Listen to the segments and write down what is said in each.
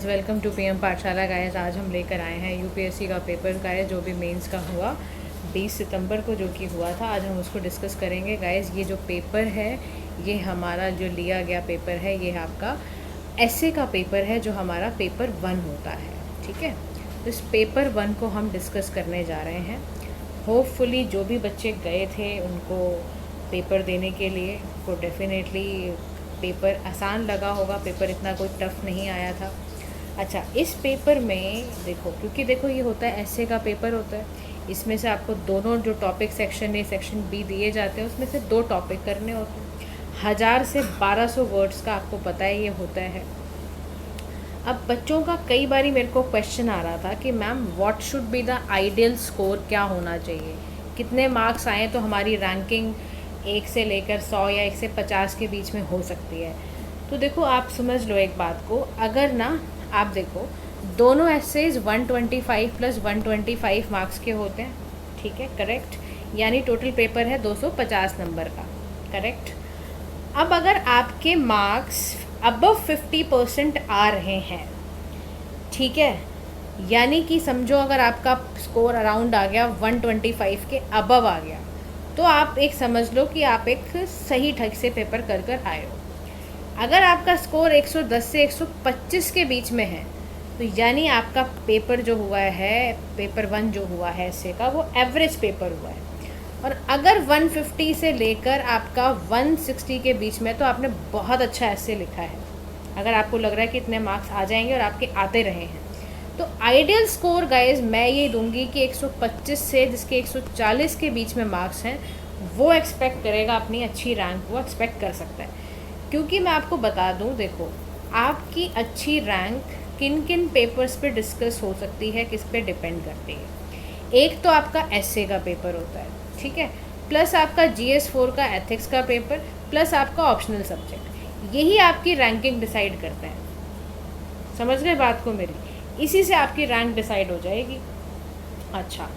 Welcome to PM पाठशाला guys. आज हम लेकर आए हैं यूपीएससी का पेपर गाइस, जो भी मेंस का हुआ 20 सितंबर को जो कि हुआ था। आज हम उसको डिस्कस करेंगे गाइस। ये जो पेपर है, ये हमारा जो लिया गया पेपर है, ये आपका एस्से का पेपर है, जो हमारा पेपर 1 होता है। ठीक है, तो इस पेपर 1 को हम डिस्कस करने जा रहे हैं। होपफुली जो भी बच्चे गए थे उनको पेपर देने के लिए को डेफिनेटली पेपर आसान लगा होगा। पेपर इतना कोई टफ नहीं आया था। अच्छा, इस पेपर में देखो, क्योंकि देखो ये होता है एस्से का पेपर होता है, इसमें से आपको दोनों जो topic section A section B दिए जाते हैं, उसमें से 2 टॉपिक करने होते हैं। 1000 से 1200 वर्ड्स का आपको पता है ये होता है। अब बच्चों का कई बारी मेरे को क्वेश्चन आ रहा था कि ma'am what should be the ideal score, क्या होना चाहिए, कितने मार्क्स आए तो हमारी रैंकिंग 1 से लेकर 100 या 1 से 50 के बीच में हो सकती है। तो देखो, आप समझ लो एक बात को, अगर ना आप देखो दोनों एसेज 125 प्लस 125 मार्क्स के होते हैं। ठीक है, करेक्ट, यानी टोटल पेपर है 250 नंबर का। करेक्ट। अब अगर आपके मार्क्स अबव 50% आ रहे हैं, ठीक है, यानी कि समझो अगर आपका स्कोर अराउंड आ गया 125 के अबव आ गया, तो आप एक समझ लो कि आप एक सही ढंग से पेपर कर आए हो। अगर आपका स्कोर 110 से 125 के बीच में है, तो यानी आपका पेपर जो हुआ है, पेपर 1 जो हुआ है एस्से का, वो एवरेज पेपर हुआ है। और अगर 150 से लेकर आपका 160 के बीच में, तो आपने बहुत अच्छा एस्से लिखा है। अगर आपको लग रहा है कि इतने मार्क्स आ जाएंगे और आपके आते रहे हैं, तो आइडियल स्कोर गाइज मैं ये दूंगी कि 125 से जिसके 140 के बीच में मार्क्स हैं, वो एक्सपेक्ट करेगा अपनी अच्छी रैंक, वो एक्सपेक्ट कर सकता है। क्योंकि मैं आपको बता दूं, देखो आपकी अच्छी रैंक किन किन पेपर्स पे डिस्कस हो सकती है, किस पे डिपेंड करती है। एक तो आपका एस्से का पेपर होता है, ठीक है, प्लस आपका GS4 का एथिक्स का पेपर, प्लस आपका ऑप्शनल सब्जेक्ट। यही आपकी रैंकिंग डिसाइड करते हैं। समझ गए बात को मेरी? इसी से आपकी रैंक डिसाइड हो जाएगी। अच्छा,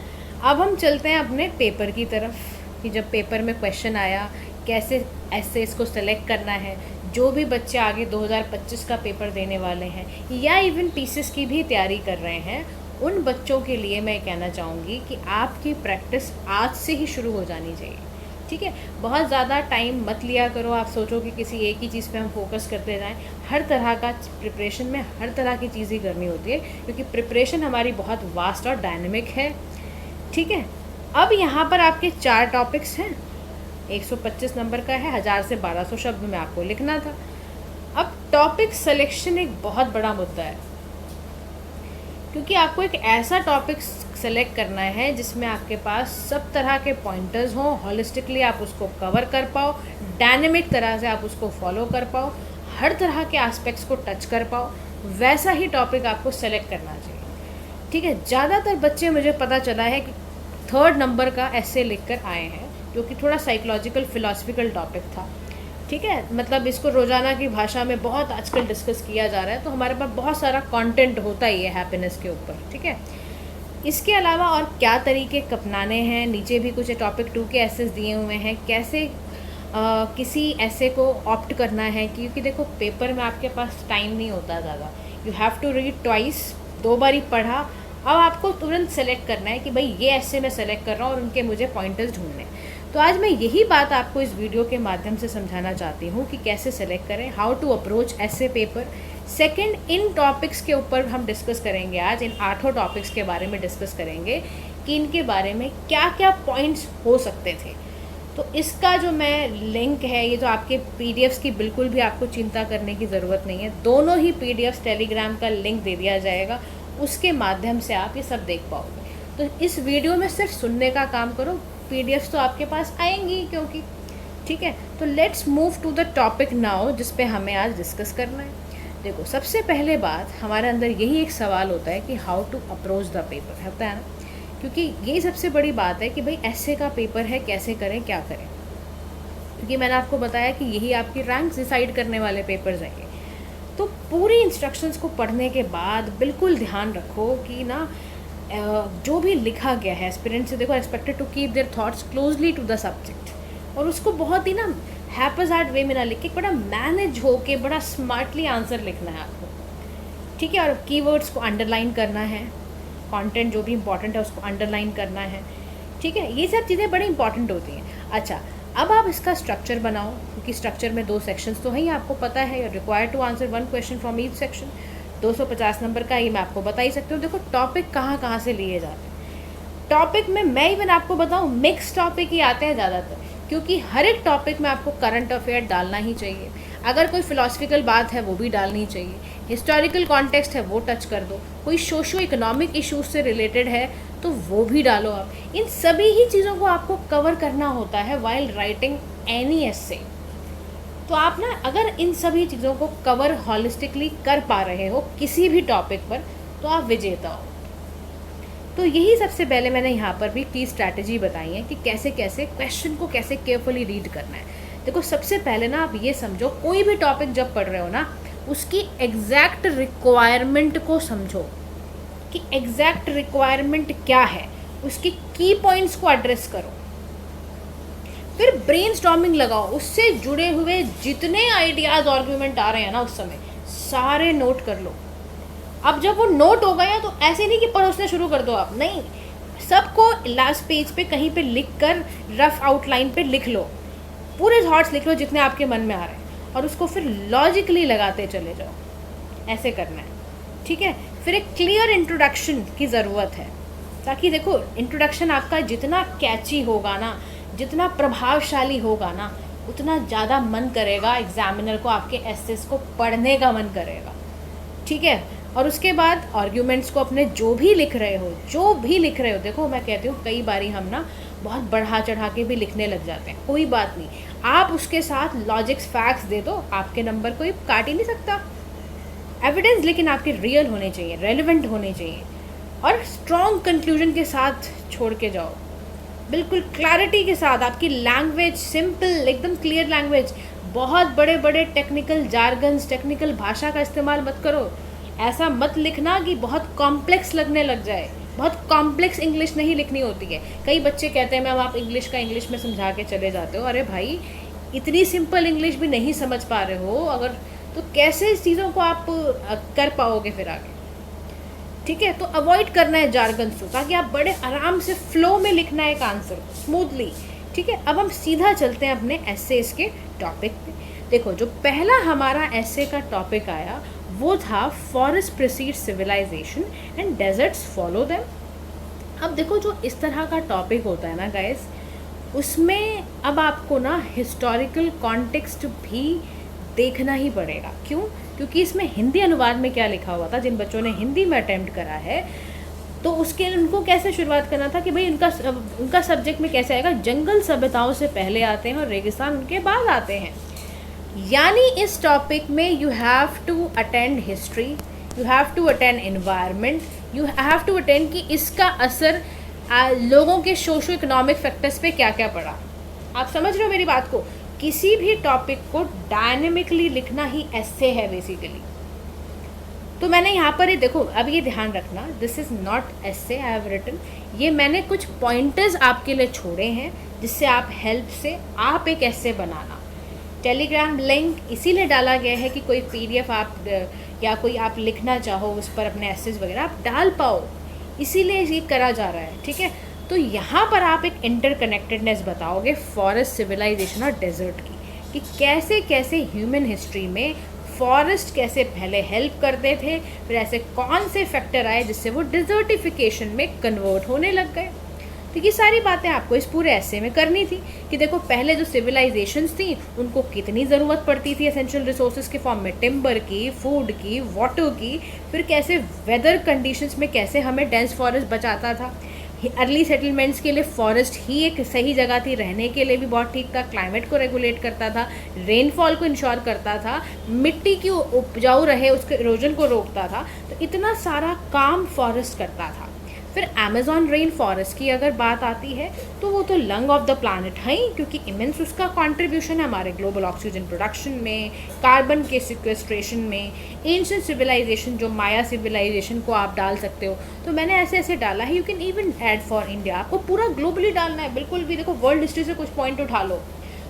अब हम चलते हैं अपने पेपर की तरफ, कि जब पेपर में क्वेश्चन आया कैसे ऐसे इसको सेलेक्ट करना है। जो भी बच्चे आगे 2025 का पेपर देने वाले हैं या इवन पीसीएस की भी तैयारी कर रहे हैं, उन बच्चों के लिए मैं कहना चाहूँगी कि आपकी प्रैक्टिस आज से ही शुरू हो जानी चाहिए। ठीक है, बहुत ज़्यादा टाइम मत लिया करो। आप सोचो कि किसी एक ही चीज़ पे हम फोकस करते जाएं। हर तरह का प्रिपरेशन में हर तरह की चीज़ें करनी होती है, क्योंकि प्रिपरेशन हमारी बहुत वास्ट और डायनेमिक है। ठीक है, अब यहाँ पर आपके 4 टॉपिक्स हैं। 125 नंबर का है, 1000 से 1200 शब्द में आपको लिखना था। अब टॉपिक सिलेक्शन एक बहुत बड़ा मुद्दा है, क्योंकि आपको एक ऐसा टॉपिक सेलेक्ट करना है जिसमें आपके पास सब तरह के पॉइंटर्स हों, हॉलिस्टिकली आप उसको कवर कर पाओ, डायनेमिक तरह से आप उसको फॉलो कर पाओ, हर तरह के एस्पेक्ट्स को टच कर पाओ। वैसा ही टॉपिक आपको सेलेक्ट करना चाहिए। ठीक है, ज़्यादातर बच्चे, मुझे पता चला है कि 3rd नंबर का एस्से लिख कर आए हैं, जो कि थोड़ा साइकोलॉजिकल फिलोसफिकल टॉपिक था। ठीक है, मतलब इसको रोज़ाना की भाषा में बहुत आजकल डिस्कस किया जा रहा है, तो हमारे पास बहुत सारा कंटेंट होता ही है हैप्पीनेस के ऊपर। ठीक है, इसके अलावा और क्या तरीके अपनाने हैं, नीचे भी कुछ टॉपिक 2 के एसेस दिए हुए हैं, कैसे किसी एसे को ऑप्ट करना है। क्योंकि देखो पेपर में आपके पास टाइम नहीं होता ज़्यादा, you have to read twice, 2 बारी पढ़ा। अब आपको तुरंत सेलेक्ट करना है कि भाई ये ऐसे मैं सेलेक्ट कर रहा हूँ और उनके मुझे पॉइंटर्स ढूंढने। तो आज मैं यही बात आपको इस वीडियो के माध्यम से समझाना चाहती हूँ कि कैसे सेलेक्ट करें, हाउ टू अप्रोच ऐसे पेपर। सेकंड, इन टॉपिक्स के ऊपर हम डिस्कस करेंगे आज, इन 8 टॉपिक्स के बारे में डिस्कस करेंगे कि इनके बारे में क्या क्या पॉइंट्स हो सकते थे। तो इसका जो मैं लिंक है, ये जो आपके PDFs की बिल्कुल भी आपको चिंता करने की ज़रूरत नहीं है। दोनों ही PDFs टेलीग्राम का लिंक दे दिया जाएगा, उसके माध्यम से आप ये सब देख पाओगे। तो इस वीडियो में सिर्फ सुनने का काम करो, PDFs तो आपके पास आएंगी क्योंकि। ठीक है, तो let's move to the topic now, जिस पे हमें आज डिस्कस करना है। देखो, सबसे पहले बात, हमारे अंदर यही एक सवाल होता है कि how to approach the paper, होता है ना, क्योंकि यही सबसे बड़ी बात है कि भाई एस्से का पेपर है, कैसे करें, क्या करें। क्योंकि मैंने आपको बताया कि यही आपकी रैंक डिसाइड करने वाले पेपर्स हैं। तो पूरी इंस्ट्रक्शंस को पढ़ने के बाद बिल्कुल ध्यान रखो कि ना जो भी लिखा गया है एस्पिरेंट से, देखो expected to keep their thoughts closely to the subject, और उसको बहुत ही ना हैप्पीजार्ड वे में ना लिख के, बड़ा मैनेज हो के, बड़ा स्मार्टली आंसर लिखना है आपको। ठीक है, और कीवर्ड्स को अंडरलाइन करना है, कंटेंट जो भी इंपॉर्टेंट है उसको अंडरलाइन करना है, ठीक है, ये सब चीज़ें बड़ी इंपॉर्टेंट होती हैं। अच्छा, अब आप इसका स्ट्रक्चर बनाओ, क्योंकि स्ट्रक्चर में 2 सेक्शंस तो हैं, आपको पता है, you required to answer 1 question from each section. 250 number का, ये मैं आपको बता ही सकती हूँ। देखो टॉपिक कहाँ कहाँ से लिए जाते हैं। टॉपिक में मैं इवन आपको बताऊँ, मिक्स टॉपिक ही आते हैं ज़्यादातर, क्योंकि हर एक टॉपिक में आपको करंट अफेयर डालना ही चाहिए। अगर कोई फिलोसफिकल बात है वो भी डालनी चाहिए, हिस्टोरिकल कॉन्टेक्स्ट है वो टच कर दो, कोई सोशो इकोनॉमिक इश्यूज से रिलेटेड है तो वो भी डालो आप। इन सभी ही चीज़ों को आपको कवर करना होता है वाइल राइटिंग एनी एसे। तो आप ना अगर इन सभी चीज़ों को कवर हॉलिस्टिकली कर पा रहे हो किसी भी टॉपिक पर, तो आप विजेता हो। तो यही सबसे पहले मैंने यहाँ पर भी की स्ट्रैटेजी बताई है कि कैसे कैसे क्वेश्चन को कैसे केयरफुली रीड करना है। देखो सबसे पहले ना आप ये समझो, कोई भी टॉपिक जब पढ़ रहे हो ना, उसकी एग्जैक्ट रिक्वायरमेंट को समझो कि एग्जैक्ट रिक्वायरमेंट क्या है, उसकी की पॉइंट्स को एड्रेस करो, फिर ब्रेनस्टॉर्मिंग लगाओ, उससे जुड़े हुए जितने आइडियाज़ आर्गुमेंट आ रहे हैं ना उस समय सारे नोट कर लो। अब जब वो नोट हो गया तो ऐसे नहीं कि परोसने शुरू कर दो आप, नहीं, सबको लास्ट पेज पे कहीं पे लिख कर रफ आउटलाइन पे लिख लो, पूरे थॉट्स लिख लो जितने आपके मन में आ रहे हैं, और उसको फिर लॉजिकली लगाते चले जाओ, ऐसे करना है, ठीक है। फिर एक क्लियर इंट्रोडक्शन की ज़रूरत है, ताकि देखो इंट्रोडक्शन आपका जितना कैची होगा ना, जितना प्रभावशाली होगा ना, उतना ज़्यादा मन करेगा एग्जामिनर को आपके एसेस को पढ़ने का मन करेगा, ठीक है। और उसके बाद आर्ग्यूमेंट्स को अपने जो भी लिख रहे हो, देखो मैं कहती हूँ कई बारी हम ना बहुत बढ़ा चढ़ा के भी लिखने लग जाते हैं, कोई बात नहीं, आप उसके साथ लॉजिक्स फैक्ट्स दे दो, आपके नंबर कोई काट ही नहीं सकता। एविडेंस लेकिन आपके रियल होने चाहिए, रेलिवेंट होने चाहिए, और स्ट्रॉन्ग कंक्लूजन के साथ छोड़ के जाओ, बिल्कुल क्लैरिटी के साथ, आपकी लैंग्वेज सिंपल, एकदम क्लियर लैंग्वेज, बहुत बड़े बड़े टेक्निकल जार्गन्स, टेक्निकल भाषा का इस्तेमाल मत करो। ऐसा मत लिखना कि बहुत कॉम्प्लेक्स लगने लग जाए, बहुत कॉम्प्लेक्स इंग्लिश नहीं लिखनी होती है। कई बच्चे कहते हैं मैम आप इंग्लिश का इंग्लिश में समझा के चले जाते हो, अरे भाई इतनी सिंपल इंग्लिश भी नहीं समझ पा रहे हो अगर, तो कैसे इस चीज़ों को आप कर पाओगे फिर आगे, ठीक है। तो अवॉइड करना है जार्गन्स को, ताकि आप बड़े आराम से फ्लो में लिखना है एक आंसर स्मूथली, ठीक है। अब हम सीधा चलते हैं अपने एसेस के टॉपिक पे। देखो जो पहला हमारा एसे का टॉपिक आया वो था forest precede civilization and deserts follow them. अब देखो जो इस तरह का टॉपिक होता है ना गाइस, उसमें अब आपको ना हिस्टोरिकल कॉन्टेक्स्ट भी देखना ही पड़ेगा। क्यों? क्योंकि इसमें हिंदी अनुवाद में क्या लिखा हुआ था, जिन बच्चों ने हिंदी में अटेम्प्ट करा है तो उसके उनको कैसे शुरुआत करना था कि भाई उनका सब्जेक्ट में कैसे आएगा, जंगल सभ्यताओं से पहले आते हैं और रेगिस्तान उनके बाद आते हैं। यानी इस टॉपिक में you have to attend history, you have to attend environment, you have to attend कि इसका असर लोगों के सोशो इकोनॉमिक फैक्टर्स पे क्या क्या पड़ा। आप समझ रहे हो मेरी बात को? किसी भी टॉपिक को डायनेमिकली लिखना ही ऐसे है बेसिकली। तो मैंने यहाँ पर ये देखो, अब ये ध्यान रखना, this is not essay I have written, ये मैंने कुछ पॉइंटर्स आपके लिए छोड़े हैं जिससे आप हेल्प से आप एक एसे बनाना। टेलीग्राम लिंक इसीलिए डाला गया है कि कोई पीडीएफ आप या कोई आप लिखना चाहो उस पर अपने एसेस वगैरह आप डाल पाओ, इसीलिए ये करा जा रहा है, ठीक है। तो यहाँ पर आप एक इंटरकनेक्टेडनेस बताओगे फॉरेस्ट सिविलाइजेशन और डेजर्ट की, कि कैसे कैसे ह्यूमन हिस्ट्री में फॉरेस्ट कैसे पहले हेल्प करते थे, फिर ऐसे कौन से फैक्टर आए जिससे वो डिजर्टिफिकेशन में कन्वर्ट होने लग गए। तो ये सारी बातें आपको इस पूरे ऐसे में करनी थी कि देखो पहले जो सिविलाइजेशंस थी उनको कितनी ज़रूरत पड़ती थी एसेंशियल रिसोर्सेज के फॉर्म में, टिम्बर की, फूड की, वाटर की, फिर कैसे वेदर कंडीशंस में कैसे हमें डेंस फॉरेस्ट बचाता था। अर्ली सेटलमेंट्स के लिए फॉरेस्ट ही एक सही जगह थी, रहने के लिए भी बहुत ठीक था, क्लाइमेट को रेगुलेट करता था, रेनफॉल को इंश्योर करता था, मिट्टी की उपजाऊ रहे उसके इरोजन को रोकता था, तो इतना सारा काम फॉरेस्ट करता था। फिर अमेज़ॉन रेन फॉरेस्ट की अगर बात आती है तो वो तो लंग ऑफ द प्लानट है ही, क्योंकि इमेंस उसका कंट्रीब्यूशन है हमारे ग्लोबल ऑक्सीजन प्रोडक्शन में, कार्बन के सिक्वेस्ट्रेशन में। एंशिएंट सिविलाइजेशन जो माया सिविलाइजेशन को आप डाल सकते हो, तो मैंने ऐसे ऐसे डाला है। You can even add for India, आपको पूरा ग्लोबली डालना है बिल्कुल भी। देखो वर्ल्ड हिस्ट्री से कुछ पॉइंट उठा लो,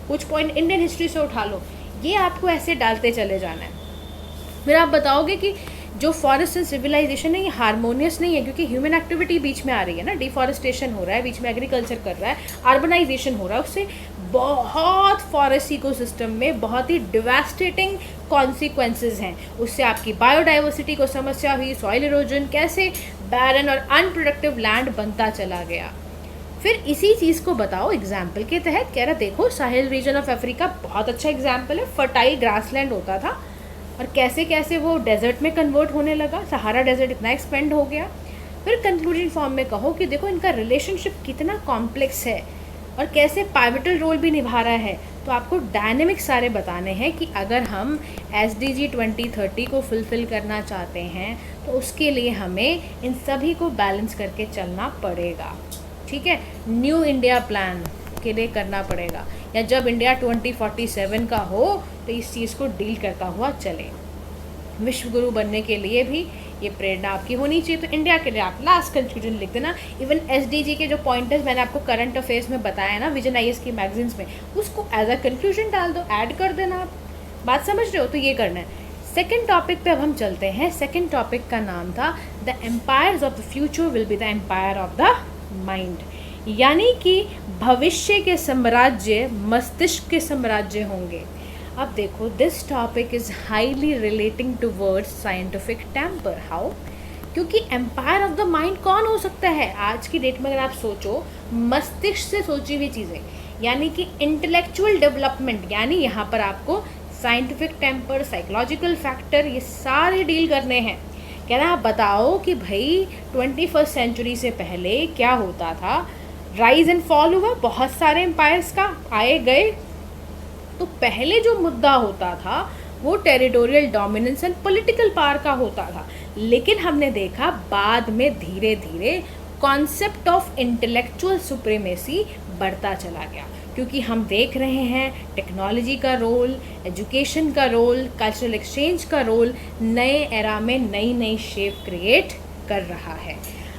कुछ पॉइंट इंडियन हिस्ट्री से उठा लो, ये आपको ऐसे डालते चले जाना है। फिर आप बताओगे कि जो फॉरेस्ट एंड सिविलाइजेशन है ये हारमोनियस नहीं है, क्योंकि ह्यूमन एक्टिविटी बीच में आ रही है ना, डिफॉरेस्टेशन हो रहा है, बीच में एग्रीकल्चर कर रहा है, अर्बनाइजेशन हो रहा है, उससे बहुत फॉरेस्ट इकोसिस्टम में बहुत ही डिवास्टेटिंग कॉन्सिक्वेंसेज हैं। उससे आपकी बायोडाइवर्सिटी को समस्या हुई, सॉइल इरोजन, कैसे बैरन और अनप्रोडक्टिव लैंड बनता चला गया। फिर इसी चीज़ को बताओ एग्जाम्पल के तहत, कह रहा देखो साहिल रीजन ऑफ अफ्रीका बहुत अच्छा एग्जाम्पल है, फर्टाइल ग्रासलैंड होता था और कैसे कैसे वो डेजर्ट में कन्वर्ट होने लगा, सहारा डेजर्ट इतना एक्सपेंड हो गया। फिर कंक्लूजन फॉर्म में कहो कि देखो इनका रिलेशनशिप कितना कॉम्प्लेक्स है और कैसे पाइवटल रोल भी निभा रहा है। तो आपको डायनेमिक सारे बताने हैं कि अगर हम SDG 2030 को फुलफ़िल करना चाहते हैं तो उसके लिए हमें इन सभी को बैलेंस करके चलना पड़ेगा, ठीक है। न्यू इंडिया प्लान के लिए करना पड़ेगा, या जब इंडिया 2047 का हो तो इस चीज़ को डील करता हुआ चले। विश्व गुरु बनने के लिए भी ये प्रेरणा आपकी होनी चाहिए। तो इंडिया के लिए आप लास्ट कंक्लूजन लिख देना। इवन SDG के जो पॉइंटर्स मैंने आपको करंट अफेयर्स में बताया ना, विजन IAS की मैगजीन्स में, उसको एज अ कंक्लूजन डाल दो, ऐड कर देना। आप बात समझ रहे हो? तो ये करना है। सेकेंड टॉपिक पे अब हम चलते हैं। सेकेंड टॉपिक का नाम था the empires of the future will be the empire of the mind, यानी कि भविष्य के साम्राज्य मस्तिष्क के साम्राज्य होंगे। अब देखो this topic is highly relating towards scientific temper. How? क्योंकि एम्पायर ऑफ द माइंड कौन हो सकता है आज की डेट में? अगर आप सोचो मस्तिष्क से सोची हुई चीज़ें, यानी कि इंटेलेक्चुअल डेवलपमेंट, यानी यहाँ पर आपको साइंटिफिक टेम्पर, साइकोलॉजिकल फैक्टर, ये सारे डील करने हैं। कह रहा आप बताओ कि भाई 21st सेंचुरी से पहले क्या होता था? राइज एंड फॉल हुआ बहुत सारे एम्पायर्स का, आए गए। तो पहले जो मुद्दा होता था वो territorial dominance and political power का होता था, लेकिन हमने देखा बाद में धीरे धीरे कॉन्सेप्ट ऑफ इंटेलेक्चुअल सुप्रीमेसी बढ़ता चला गया, क्योंकि हम देख रहे हैं टेक्नोलॉजी का रोल, एजुकेशन का रोल, कल्चरल एक्सचेंज का रोल नए एरा में नई नई शेप क्रिएट कर रहा है।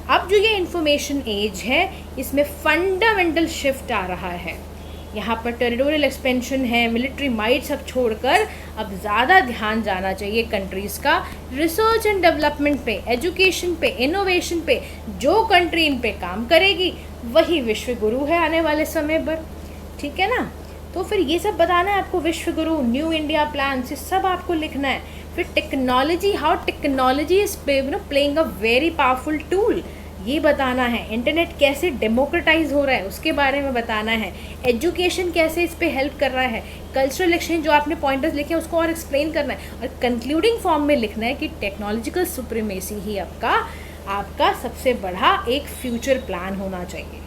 अब जो ये इंफॉर्मेशन एज है इसमें फंडामेंटल शिफ्ट आ रहा है। यहाँ पर टेरिटोरियल एक्सपेंशन है, मिलिट्री माइट सब छोड़कर अब ज़्यादा ध्यान जाना चाहिए कंट्रीज़ का रिसर्च एंड डेवलपमेंट पे, एजुकेशन पे, इनोवेशन पे। जो कंट्री इन पे काम करेगी वही विश्व गुरु है आने वाले समय पर, ठीक है ना। तो फिर ये सब बताना है आपको, विश्व गुरु, न्यू इंडिया प्लान, से सब आपको लिखना है। फिर technology, how technology is playing a very powerful tool, ये बताना है। इंटरनेट कैसे डेमोक्रेटाइज हो रहा है उसके बारे में बताना है। एजुकेशन कैसे इस पे हेल्प कर रहा है। कल्चरल एक्सचेंज जो आपने पॉइंटर्स लिखे हैं उसको और एक्सप्लेन करना है। और कंक्लूडिंग फॉर्म में लिखना है कि टेक्नोलॉजिकल सुप्रीमेसी ही आपका सबसे बड़ा एक फ्यूचर प्लान होना चाहिए,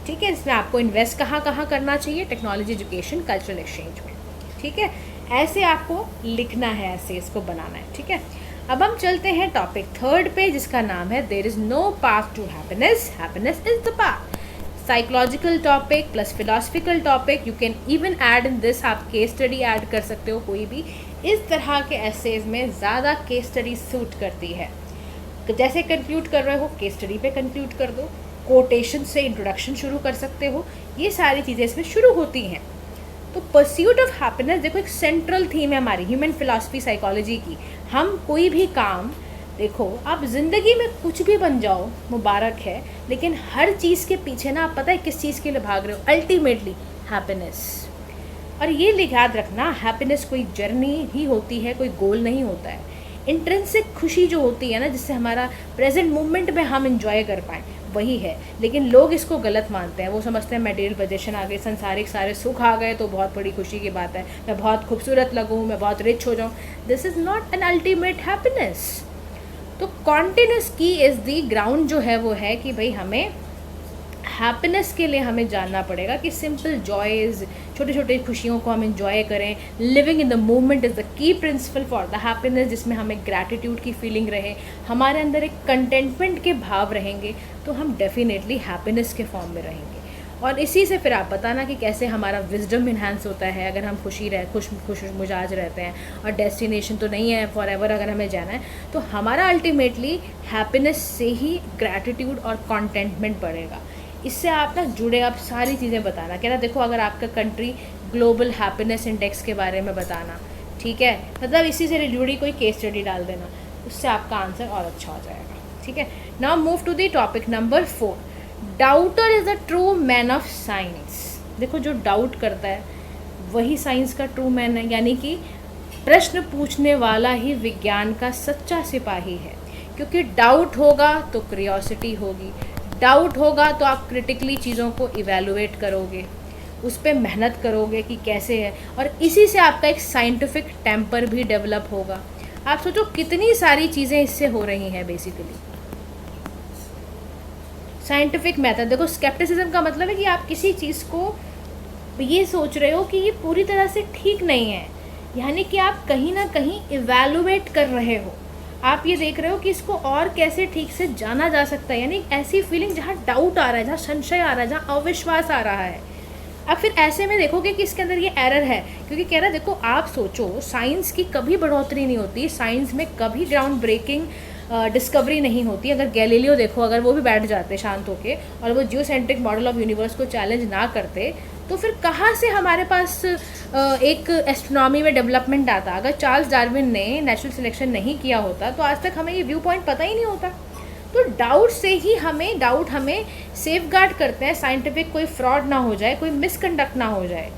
ठीक है। इसमें आपको इन्वेस्ट कहाँ कहाँ करना चाहिए? टेक्नोलॉजी, एजुकेशन, कल्चरल एक्सचेंज में, ठीक है। ऐसे आपको लिखना है, ऐसे इसको बनाना है, ठीक है। अब हम चलते हैं टॉपिक थर्ड पे, जिसका नाम है there is no path to happiness, happiness is the path. Psychological topic plus philosophical topic, you can even add in this, आप केस स्टडी ऐड कर सकते हो कोई भी। इस तरह के एसेज में ज़्यादा केस स्टडी सूट करती है। जैसे कंक्लूड कर रहे हो केस स्टडी पे कंक्लूड कर दो, कोटेशन से इंट्रोडक्शन शुरू कर सकते हो, ये सारी चीज़ें इसमें शुरू होती हैं। तो परस्यूट ऑफ हैप्पीनेस देखो एक सेंट्रल थीम है हमारी ह्यूमन फिलॉसफी साइकोलॉजी की। हम कोई भी काम, देखो आप ज़िंदगी में कुछ भी बन जाओ मुबारक है, लेकिन हर चीज़ के पीछे ना आप पता है किस चीज़ के लिए भाग रहे हो? Ultimately happiness. और ये याद रखना, हैप्पीनेस कोई जर्नी ही होती है, कोई गोल नहीं होता है। इंट्रिंसिक खुशी जो होती है ना, जिससे हमारा प्रेजेंट मोमेंट में हम इंजॉय कर पाएँ, वही है। लेकिन लोग इसको गलत मानते हैं, वो समझते हैं मटेरियल पोजीशन आ गई, संसारिक सारे सुख आ गए तो बहुत बड़ी खुशी की बात है, मैं बहुत खूबसूरत लगूँ, मैं बहुत रिच हो जाऊँ। This is not an ultimate happiness. तो कॉन्टिन्यूस की इज़ दी ग्राउंड जो है वो है कि भाई हमें हैप्पीनेस के लिए हमें जानना पड़ेगा कि सिंपल जॉयज़, छोटे छोटे खुशियों को हम इंजॉय करें। Living in the moment is the key principle for the happiness, जिसमें हमें ग्रैटिट्यूड की फीलिंग रहे, हमारे अंदर एक कंटेंटमेंट के भाव रहेंगे, तो हम डेफिनेटली हैप्पीनेस के फॉर्म में रहेंगे। और इसी से फिर आप बताना कि कैसे हमारा विजडम इन्हांस होता है अगर हम खुश मिजाज रहते हैं। और डेस्टिनेशन तो नहीं है फॉर एवर, अगर हमें जाना है तो हमारा अल्टीमेटली हैप्पीनेस से ही ग्रैटिट्यूड और कॉन्टेंटमेंट बढ़ेगा। इससे आप ना जुड़े, आप सारी चीज़ें बताना। कह रहा देखो अगर आपका कंट्री ग्लोबल हैप्पीनेस इंडेक्स के बारे में बताना, ठीक है, मतलब इसी से जुड़ी कोई केस स्टडी डाल देना। उससे आपका आंसर और अच्छा हो जाएगा, ठीक है। Now move to the topic number 4, doubter is a true man of science. देखो जो डाउट करता है वही साइंस का ट्रू मैन है, यानी कि प्रश्न पूछने वाला ही विज्ञान का सच्चा सिपाही है, क्योंकि डाउट होगा तो क्यूरियोसिटी होगी, डाउट होगा तो आप क्रिटिकली चीज़ों को इवेलुएट करोगे, उस पर मेहनत करोगे कि कैसे है, और इसी से आपका एक साइंटिफिक टेम्पर भी डेवलप होगा। आप सोचो कितनी सारी चीज़ें इससे हो रही हैं बेसिकली। साइंटिफिक मेथड, देखो स्केप्टिसिज्म का मतलब है कि आप किसी चीज़ को ये सोच रहे हो कि ये पूरी तरह से ठीक नहीं है, यानी कि आप कहीं ना कहीं इवेलुएट कर रहे हो, आप ये देख रहे हो कि इसको और कैसे ठीक से जाना जा सकता है, यानी ऐसी फीलिंग जहाँ डाउट आ रहा है, जहाँ संशय आ रहा है, जहाँ अविश्वास आ रहा है। अब फिर ऐसे में देखोगे कि इसके अंदर ये एरर है, क्योंकि कह रहा है देखो आप सोचो साइंस की कभी बढ़ोतरी नहीं होती, साइंस में कभी ग्राउंड ब्रेकिंग डिस्कवरी नहीं होती। अगर गैलीलियो देखो, अगर वो भी बैठ जाते शांत होके और वो जियोसेंट्रिक मॉडल ऑफ यूनिवर्स को चैलेंज ना करते, तो फिर कहाँ से हमारे पास एक एस्ट्रोनॉमी में डेवलपमेंट आता। अगर चार्ल्स डार्विन ने नेचुरल सिलेक्शन नहीं किया होता तो आज तक हमें ये व्यू पॉइंट पता ही नहीं होता। तो डाउट से ही डाउट हमें सेफगार्ड करते हैं, साइंटिफिक कोई फ्रॉड ना हो जाए, कोई मिसकंडक्ट ना हो जाए,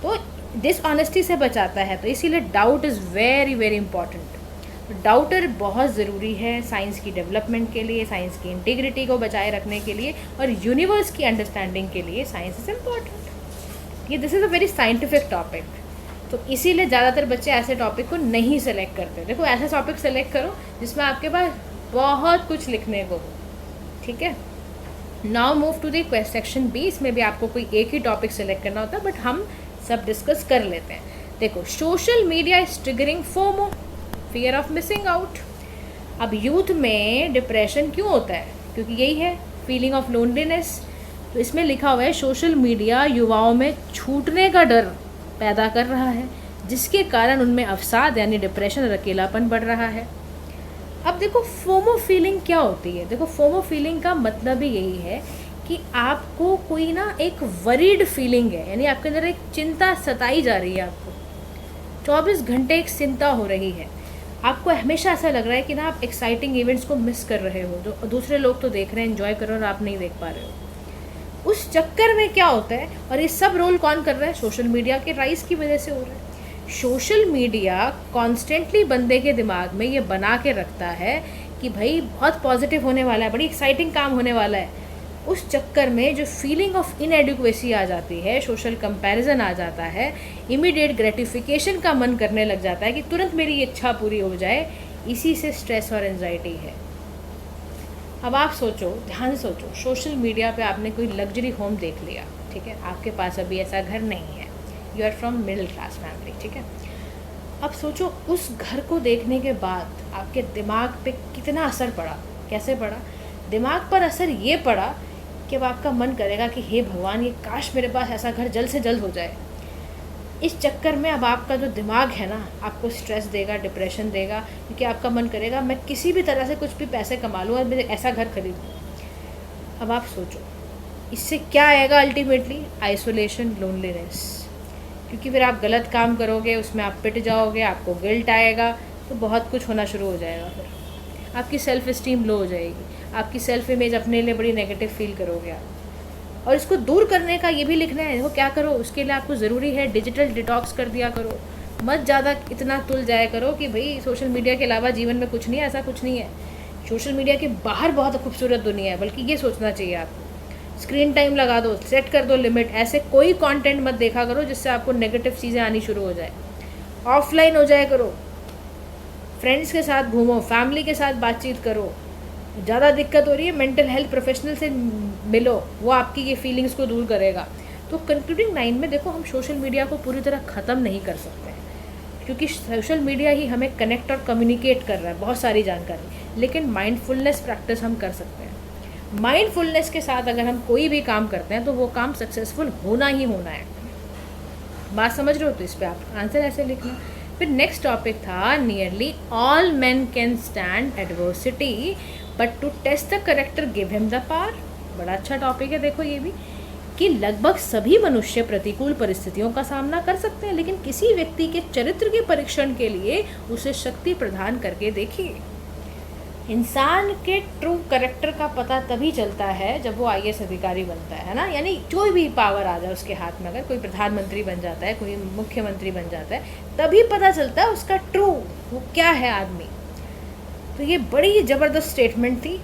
तो डिसऑनेस्टी से बचाता है। तो इसीलिए doubt is very very important. Daughter बहुत ज़रूरी है साइंस की डेवलपमेंट के लिए, साइंस की इंटीग्रिटी को बचाए रखने के लिए, और यूनिवर्स की अंडरस्टैंडिंग के लिए साइंस इज़ इम्पॉर्टेंट। ये this is a very scientific topic, तो इसीलिए ज़्यादातर बच्चे ऐसे टॉपिक को नहीं सेलेक्ट करते। देखो ऐसा टॉपिक सेलेक्ट करो जिसमें आपके पास बहुत कुछ लिखने को, ठीक है। Now move to the section B. इसमें भी आपको कोई एक ही टॉपिक सेलेक्ट करना होता है, बट हम सब डिस्कस कर लेते हैं। देखो social media is triggering FOMO, fear of missing out. अब यूथ में डिप्रेशन क्यों होता है? क्योंकि यही है फीलिंग ऑफ लोनलीनेस। तो इसमें लिखा हुआ है सोशल मीडिया युवाओं में छूटने का डर पैदा कर रहा है, जिसके कारण उनमें अवसाद यानी डिप्रेशन और अकेलापन बढ़ रहा है। अब देखो फोमो फीलिंग क्या होती है। देखो फोमो फीलिंग का मतलब ही यही है कि आपको कोई ना एक वरीड फीलिंग है, यानी आपके अंदर एक चिंता सताई जा रही है, आपको 24 घंटे एक चिंता हो रही है, आपको हमेशा ऐसा लग रहा है कि ना आप एक्साइटिंग इवेंट्स को मिस कर रहे हो, जो दूसरे लोग तो देख रहे हैं, एंजॉय कर रहे हो और आप नहीं देख पा रहे हो। उस चक्कर में क्या होता है, और ये सब रोल कौन कर रहा है? सोशल मीडिया के राइज की वजह से हो रहा है। सोशल मीडिया कॉन्स्टेंटली बंदे के दिमाग में ये बना के रखता है कि भाई बहुत पॉजिटिव होने वाला है, बड़ी एक्साइटिंग काम होने वाला है। उस चक्कर में जो फीलिंग ऑफ इनएडिक्वेसी आ जाती है, सोशल कंपैरिजन आ जाता है, इमीडिएट ग्रेटिफिकेशन का मन करने लग जाता है कि तुरंत मेरी इच्छा पूरी हो जाए, इसी से स्ट्रेस और एंजाइटी है। अब आप सोचो, ध्यान सोचो, सोशल मीडिया पे आपने कोई लग्जरी होम देख लिया, ठीक है, आपके पास अभी ऐसा घर नहीं है, you are from middle class family, ठीक है। अब सोचो उस घर को देखने के बाद आपके दिमाग पे कितना असर पड़ा, कैसे पड़ा? दिमाग पर असर ये पड़ा कि अब आपका मन करेगा कि हे भगवान, ये काश मेरे पास ऐसा घर जल्द से जल्द हो जाए। इस चक्कर में अब आपका जो दिमाग है ना, आपको स्ट्रेस देगा, डिप्रेशन देगा, क्योंकि आपका मन करेगा मैं किसी भी तरह से कुछ भी पैसे कमा लूँ और मैं ऐसा घर खरीदूँ। अब आप सोचो इससे क्या आएगा अल्टीमेटली? आइसोलेशन, लोनलीनेस, क्योंकि फिर आप गलत काम करोगे, उसमें आप पिट जाओगे, आपको गिल्ट आएगा, तो बहुत कुछ होना शुरू हो जाएगा। फिर आपकी सेल्फ इस्टीम लो हो जाएगी, आपकी सेल्फ इमेज अपने लिए बड़ी नेगेटिव फील करोगे आप। और इसको दूर करने का ये भी लिखना है, देखो क्या करो उसके लिए आपको ज़रूरी है डिजिटल डिटॉक्स कर दिया करो। मत ज़्यादा इतना तुल जाया करो कि भाई सोशल मीडिया के अलावा जीवन में कुछ नहीं है, ऐसा कुछ नहीं है। सोशल मीडिया के बाहर बहुत खूबसूरत दुनिया है, बल्कि ये सोचना चाहिए आपको। स्क्रीन टाइम लगा दो, सेट कर दो लिमिट, ऐसे कोई कंटेंट मत देखा करो जिससे आपको नेगेटिव चीज़ें आनी शुरू हो जाए। ऑफलाइन हो जाए करो, फ्रेंड्स के साथ घूमो, फैमिली के साथ बातचीत करो। ज़्यादा दिक्कत हो रही है, मेंटल हेल्थ प्रोफेशनल से मिलो, वो आपकी ये फीलिंग्स को दूर करेगा। तो कंक्लूडिंग लाइन में देखो, हम सोशल मीडिया को पूरी तरह ख़त्म नहीं कर सकते हैं, क्योंकि सोशल मीडिया ही हमें कनेक्ट और कम्युनिकेट कर रहा है बहुत सारी जानकारी, लेकिन माइंडफुलनेस प्रैक्टिस हम कर सकते हैं। माइंडफुलनेस के साथ अगर हम कोई भी काम करते हैं तो वो काम सक्सेसफुल होना ही होना है। बात समझ रहे हो? तो इस पर आप आंसर ऐसे लिखना। फिर नेक्स्ट टॉपिक था nearly all man can stand adversity but to test the character give him the power. बड़ा अच्छा टॉपिक है, देखो ये भी, कि लगभग सभी मनुष्य प्रतिकूल परिस्थितियों का सामना कर सकते हैं, लेकिन किसी व्यक्ति के चरित्र के परीक्षण के लिए उसे शक्ति प्रदान करके देखिए। इंसान के ट्रू करेक्टर का पता तभी चलता है जब वो आईएएस अधिकारी बनता है ना, यानी कोई भी पावर आ जाए उसके हाथ में, अगर कोई प्रधानमंत्री बन जाता है, कोई मुख्यमंत्री बन जाता है, तभी पता चलता है उसका ट्रू वो क्या है आदमी। तो ये बड़ी ही ज़बरदस्त स्टेटमेंट थी।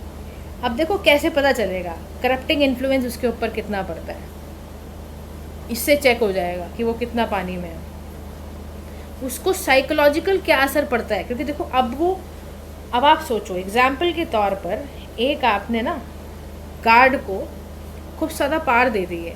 अब देखो कैसे पता चलेगा, करप्टिंग इन्फ्लुएंस उसके ऊपर कितना पड़ता है, इससे चेक हो जाएगा कि वो कितना पानी में है, उसको साइकोलॉजिकल क्या असर पड़ता है। क्योंकि देखो अब आप सोचो, एग्जाम्पल के तौर पर एक आपने ना गार्ड को खूब ज़्यादा पार दे दी है,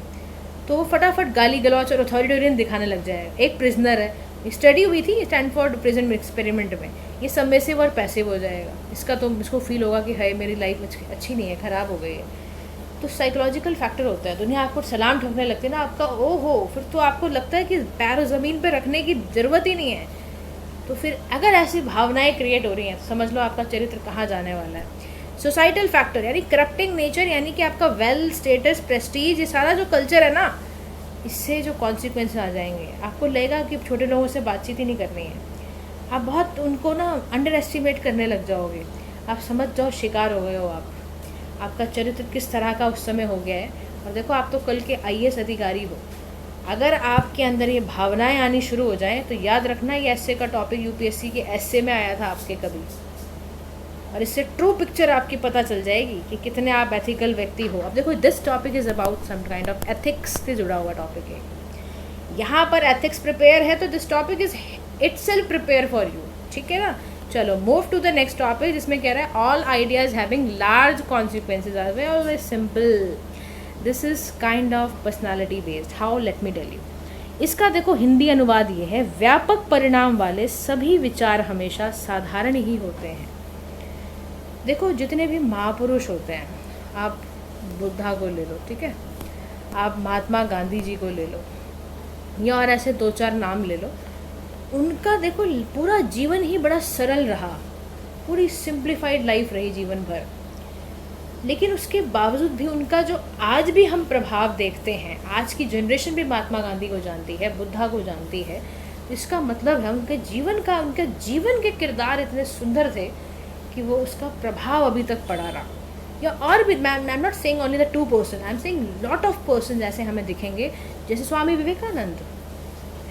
तो वो फटाफट गाली गलौच और अथॉरिटेरियन दिखाने लग जाएगा। एक प्रिजनर है, स्टडी हुई थी स्टैनफोर्ड प्रिजन एक्सपेरिमेंट में, ये सबमिसिव और पैसिव हो जाएगा। इसको फील होगा कि हाय मेरी लाइफ अच्छी नहीं है, ख़राब हो गई है। तो साइकोलॉजिकल फैक्टर होता है। दुनिया आपको सलाम ठोकने लगती है ना, आपका ओहो, फिर तो आपको लगता है कि पैर ज़मीन पे रखने की ज़रूरत ही नहीं है। तो फिर अगर ऐसी भावनाएं क्रिएट हो रही हैं, समझ लो आपका चरित्र कहाँ जाने वाला है। सोसाइटल फैक्टर यानी करप्टिंग नेचर, यानी कि आपका वेल्थ, स्टेटस, प्रेस्टीज, ये सारा जो कल्चर है ना, इससे जो कॉन्सिक्वेंस आ जाएंगे, आपको लगेगा कि छोटे लोगों से बातचीत ही नहीं करनी है। आप बहुत उनको ना अंडर एस्टिमेट करने लग जाओगे। आप समझ जाओ शिकार हो गए हो आप, आपका चरित्र किस तरह का उस समय हो गया है। और देखो आप तो कल के आईएएस अधिकारी हो। अगर आपके अंदर ये भावनाएं आनी शुरू हो जाएं तो याद रखना, ये एसए का टॉपिक यूपीएससी के एसए में आया था आपके कभी, और इससे ट्रू पिक्चर आपकी पता चल जाएगी कि कितने आप एथिकल व्यक्ति हो। अब देखो this topic is about some kind of ethics से जुड़ा हुआ टॉपिक है। यहाँ पर एथिक्स प्रिपेयर है तो this topic is itself prepare for you, ठीक है ना। चलो move to the next topic, जिसमें कह रहा है all ideas having large consequences are very simple, this is kind of personality based. How, let me tell you. इसका देखो हिंदी अनुवाद ये है, व्यापक परिणाम वाले सभी विचार हमेशा साधारण ही होते हैं। देखो जितने भी महापुरुष होते हैं, आप बुद्धा को ले लो, ठीक है, आप महात्मा गांधी जी को ले लो, या और ऐसे दो चार नाम ले लो, उनका देखो पूरा जीवन ही बड़ा सरल रहा, पूरी सिंप्लीफाइड लाइफ रही जीवन भर। लेकिन उसके बावजूद भी उनका जो आज भी हम प्रभाव देखते हैं, आज की जनरेशन भी महात्मा गांधी को जानती है, बुद्धा को जानती है, तो इसका मतलब है उनके जीवन के किरदार इतने सुंदर थे कि वो उसका प्रभाव अभी तक पड़ा रहा। या और भी, I am not saying only the 2 person, I am saying lot of person ऐसे हमें दिखेंगे, जैसे स्वामी विवेकानंद।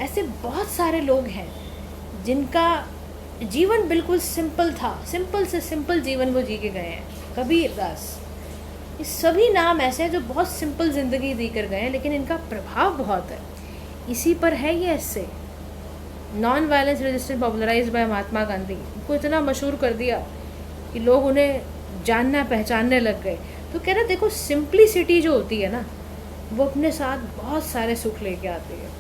ऐसे बहुत सारे लोग हैं जिनका जीवन बिल्कुल सिंपल था, सिंपल से सिंपल जीवन वो जी के गए हैं। कबीरदास, ये सभी नाम ऐसे हैं जो बहुत सिंपल ज़िंदगी जी कर गए हैं, लेकिन इनका प्रभाव बहुत है। इसी पर है ये ऐसे non violence resistance popularize by Mahatma Gandhi, को इतना मशहूर कर दिया कि लोग उन्हें जानना पहचानने लग गए। तो कह रहे देखो सिंप्लिसिटी जो होती है ना, वो अपने साथ बहुत सारे सुख लेके आती है।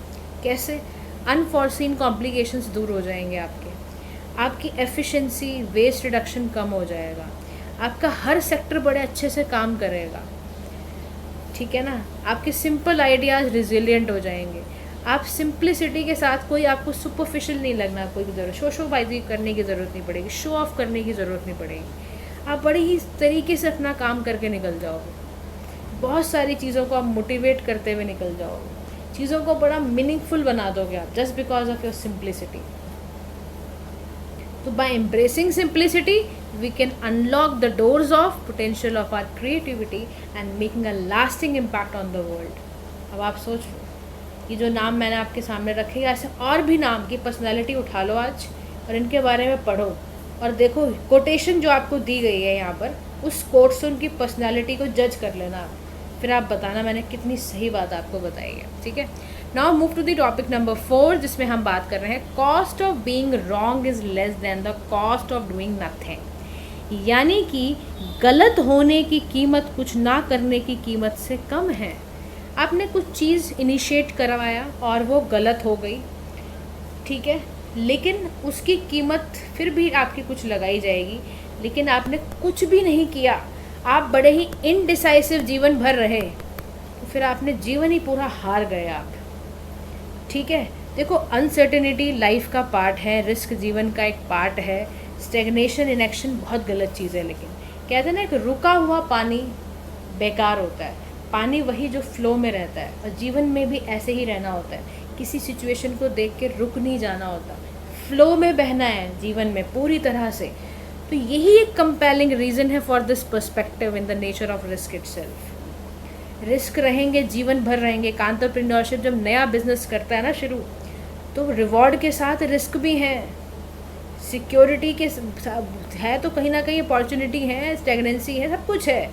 कैसे? अनफॉर्सीन कॉम्प्लिकेशंस दूर हो जाएंगे आपकी एफिशिएंसी, वेस्ट रिडक्शन कम हो जाएगा, आपका हर सेक्टर बड़े अच्छे से काम करेगा, ठीक है ना। आपके सिंपल आइडियाज़ रिजिलियंट हो जाएंगे। आप सिंप्लिसिटी के साथ कोई आपको सुपरफिशियल नहीं लगना, कोई ज़रूरत शोबाजी करने की ज़रूरत नहीं पड़ेगी, शो ऑफ करने की ज़रूरत नहीं पड़ेगी। आप बड़े ही तरीके से अपना काम करके निकल जाओगे। बहुत सारी चीज़ों को आप मोटिवेट करते हुए निकल जाओगे, चीज़ों को बड़ा मीनिंगफुल बना दोगे आप, just because of your simplicity. तो by embracing simplicity we can unlock the doors of potential of our creativity and making a lasting impact on the world. अब आप सोच लो, ये जो नाम मैंने आपके सामने रखे, ऐसे और भी नाम की पर्सनैलिटी उठा लो आज और इनके बारे में पढ़ो और देखो कोटेशन जो आपको दी गई है यहाँ पर, उस कोट से उनकी पर्सनैलिटी को जज कर लेना, फिर आप बताना मैंने कितनी सही बात आपको बताई है, ठीक है। Now move to the topic number 4, जिसमें हम बात कर रहे हैं cost of being wrong is less than the cost of doing nothing. यानी कि गलत होने की कीमत कुछ ना करने की कीमत से कम है। आपने कुछ चीज़ इनिशिएट करवाया और वो गलत हो गई, ठीक है, लेकिन उसकी कीमत फिर भी आपकी कुछ लगाई जाएगी। लेकिन आपने कुछ भी नहीं किया, आप बड़े ही इनडिसाइसिव जीवन भर रहे, तो फिर आपने जीवन ही पूरा हार गए आप, ठीक है। देखो अनसर्टेनिटी लाइफ का पार्ट है, रिस्क जीवन का एक पार्ट है, स्टेगनेशन, इनएक्शन बहुत गलत चीज़ है। लेकिन कहते हैं ना कि रुका हुआ पानी बेकार होता है, पानी वही जो फ्लो में रहता है, और जीवन में भी ऐसे ही रहना होता है। किसी सिचुएशन को देख के रुक नहीं जाना होता, फ्लो में बहना है जीवन में पूरी तरह से। तो यही एक कंपेलिंग रीज़न है for this perspective in the nature of risk itself. Risk रहेंगे, जीवन भर रहेंगे। एक एंटरप्रेन्योरशिप जब नया बिजनेस करता है ना शुरू, तो रिवॉर्ड के साथ रिस्क भी है, सिक्योरिटी के है, तो कहीं ना कहीं अपॉर्चुनिटी है, स्टेगनेंसी है, सब कुछ है।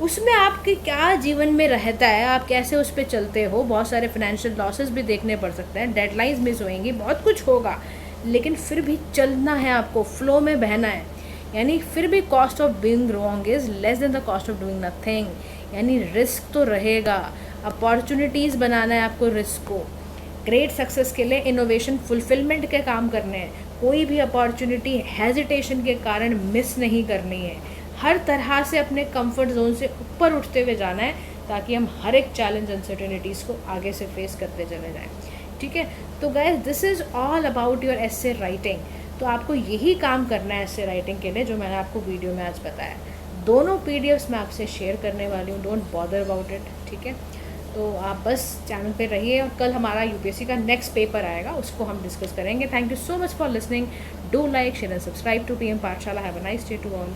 उसमें आपके क्या जीवन में रहता है, आप कैसे उस पर चलते हो। बहुत सारे फाइनेंशियल लॉसेस भी देखने पड़ सकते हैं, डेडलाइंस मिस होएंगी, बहुत कुछ होगा, लेकिन फिर भी चलना है आपको, फ्लो में बहना है। यानी फिर भी cost of doing wrong is less than the cost of doing nothing. यानी रिस्क तो रहेगा, अपॉर्चुनिटीज़ बनाना है आपको रिस्क को। ग्रेट सक्सेस के लिए इनोवेशन फुलफिलमेंट के काम करने हैं। कोई भी अपॉर्चुनिटी हेजिटेशन के कारण मिस नहीं करनी है। हर तरह से अपने कंफर्ट जोन से ऊपर उठते हुए जाना है, ताकि हम हर एक चैलेंज अनसर्टेनिटीज़ को आगे से फेस करते चले जाएं। ठीक है, तो guys this is all about your essay writing. तो आपको यही काम करना है एसे राइटिंग के लिए, जो मैंने आपको वीडियो में आज बताया। दोनों पीडीएफ्स मैं आपसे शेयर करने वाली हूँ, डोंट बॉदर अबाउट इट। ठीक है, तो आप बस चैनल पे रहिए, और कल हमारा यूपीएससी का नेक्स्ट पेपर आएगा, उसको हम डिस्कस करेंगे। Thank you so much for listening. Do like, share and subscribe to PM Pathshala. Have a nice day to all.